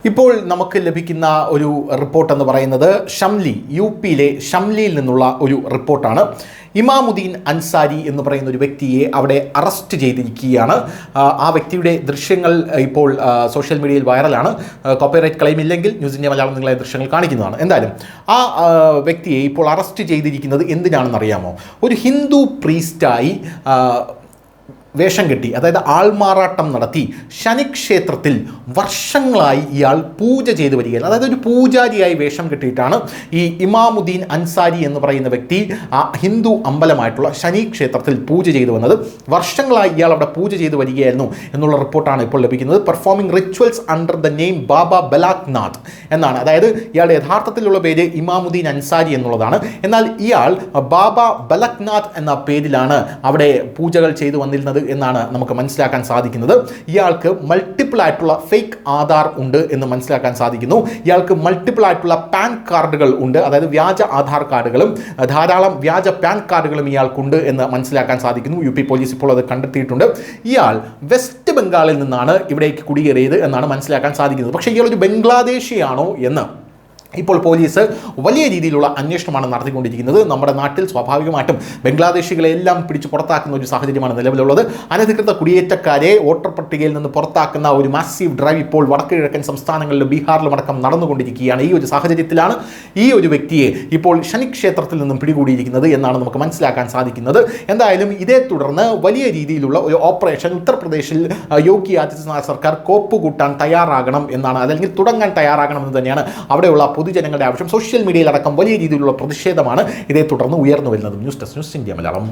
ഇപ്പോൾ നമുക്ക് ലഭിക്കുന്ന ഒരു റിപ്പോർട്ട് എന്ന് പറയുന്നത് ഷംലി യുപിയിലെ ഷംലിയിൽ നിന്നുള്ള ഒരു റിപ്പോർട്ടാണ്. ഇമാമുദ്ദീൻ അൻസാരി എന്ന് പറയുന്ന ഒരു വ്യക്തിയെ അവിടെ അറസ്റ്റ് ചെയ്തിരിക്കുകയാണ്. ആ വ്യക്തിയുടെ ദൃശ്യങ്ങൾ ഇപ്പോൾ സോഷ്യൽ മീഡിയയിൽ വൈറലാണ്. കോപ്പിറൈറ്റ് ക്ലെയിം ഇല്ലെങ്കിൽ ന്യൂസ് ഇന്ത്യ മലയാളം നിങ്ങളെ ദൃശ്യങ്ങൾ കാണിക്കുന്നതാണ്. എന്തായാലും ആ വ്യക്തിയെ ഇപ്പോൾ അറസ്റ്റ് ചെയ്തിരിക്കുന്നത് എന്തിനാണെന്ന് അറിയാമോ? ഒരു ഹിന്ദു പ്രീസ്റ്റായി വേഷം കെട്ടി, അതായത് ആൾമാറാട്ടം നടത്തി ശനിക്ഷേത്രത്തിൽ വർഷങ്ങളായി ഇയാൾ പൂജ ചെയ്തു വരികയാണ്. അതായത് ഒരു പൂജാരിയായി വേഷം കെട്ടിയിട്ടാണ് ഈ ഇമാമുദ്ദീൻ അൻസാരി എന്ന് പറയുന്ന വ്യക്തി ആ ഹിന്ദു അമ്പലമായിട്ടുള്ള ശനി ക്ഷേത്രത്തിൽ പൂജ ചെയ്തു വന്നത്. വർഷങ്ങളായി ഇയാൾ അവിടെ പൂജ ചെയ്തു വരികയായിരുന്നു എന്നുള്ള റിപ്പോർട്ടാണ് ഇപ്പോൾ ലഭിക്കുന്നത്. Performing rituals under the name Baba Balaknath എന്നാണ്. അതായത് ഇയാളുടെ യഥാർത്ഥത്തിലുള്ള പേര് ഇമാമുദ്ദീൻ അൻസാരി എന്നുള്ളതാണ്. എന്നാൽ ഇയാൾ ബാബ ബലക്നാഥ് എന്ന പേരിലാണ് അവിടെ പൂജകൾ ചെയ്തു വന്നിരുന്നത് എന്നാണ് നമുക്ക് മനസ്സിലാക്കാൻ സാധിക്കുന്നത്. ഇയാൾക്ക് മൾട്ടിപ്പിൾ ആയിട്ടുള്ള ഫേക്ക് ആധാർ ഉണ്ട് എന്ന് മനസ്സിലാക്കാൻ സാധിക്കുന്നു. ഇയാൾക്ക് മൾട്ടിപ്പിൾ ആയിട്ടുള്ള പാൻ കാർഡുകൾ ഉണ്ട്, അതായത് വ്യാജ ആധാർ കാർഡുകളും ധാരാളം വ്യാജ പാൻ കാർഡുകളും ഇയാൾക്കുണ്ട് എന്ന് മനസ്സിലാക്കാൻ സാധിക്കുന്നു. യു പി പോലീസ് ഇപ്പോൾ അത് കണ്ടെത്തിയിട്ടുണ്ട്. ഇയാൾ വെസ്റ്റ് ബംഗാളിൽ നിന്നാണ് ഇവിടേക്ക് കുടിയേറിയത് എന്നാണ് മനസ്സിലാക്കാൻ സാധിക്കുന്നത്. പക്ഷേ ഇയാൾ ഒരു ബംഗ്ലാദേശിയാണോ എന്ന് ഇപ്പോൾ പോലീസ് വലിയ രീതിയിലുള്ള അന്വേഷണമാണ് നടത്തിക്കൊണ്ടിരിക്കുന്നത്. നമ്മുടെ നാട്ടിൽ സ്വാഭാവികമായിട്ടും ബംഗ്ലാദേശികളെല്ലാം പിടിച്ച് പുറത്താക്കുന്ന ഒരു സാഹചര്യമാണ് നിലവിലുള്ളത്. അനധികൃത കുടിയേറ്റക്കാരെ വോട്ടർ പട്ടികയിൽ നിന്ന് പുറത്താക്കുന്ന ഒരു മാസീവ് ഡ്രൈവ് ഇപ്പോൾ വടക്ക് കിഴക്കൻ സംസ്ഥാനങ്ങളിലും ബീഹാറിലും അടക്കം നടന്നുകൊണ്ടിരിക്കുകയാണ്. ഈ ഒരു സാഹചര്യത്തിലാണ് ഈ ഒരു വ്യക്തിയെ ഇപ്പോൾ ശനിക്ഷേത്രത്തിൽ നിന്നും പിടികൂടിയിരിക്കുന്നത് എന്നാണ് നമുക്ക് മനസ്സിലാക്കാൻ സാധിക്കുന്നത്. എന്തായാലും ഇതേ തുടർന്ന് വലിയ രീതിയിലുള്ള ഒരു ഓപ്പറേഷൻ ഉത്തർപ്രദേശിൽ യോഗി ആദിത്യനാഥ് സർക്കാർ കോപ്പുകൂട്ടാൻ തയ്യാറാകണം എന്നാണ്, അല്ലെങ്കിൽ തുടങ്ങാൻ തയ്യാറാകണമെന്ന് തന്നെയാണ് അവിടെയുള്ള പൊതുജനങ്ങളുടെ ആവശ്യം. സോഷ്യൽ മീഡിയയിൽ അടക്കം വലിയ രീതിയിലുള്ള പ്രതിഷേധമാണ് ഇതേ തുടർന്ന് ഉയർന്നു വരുന്നത്. News desk, news India Malayalam.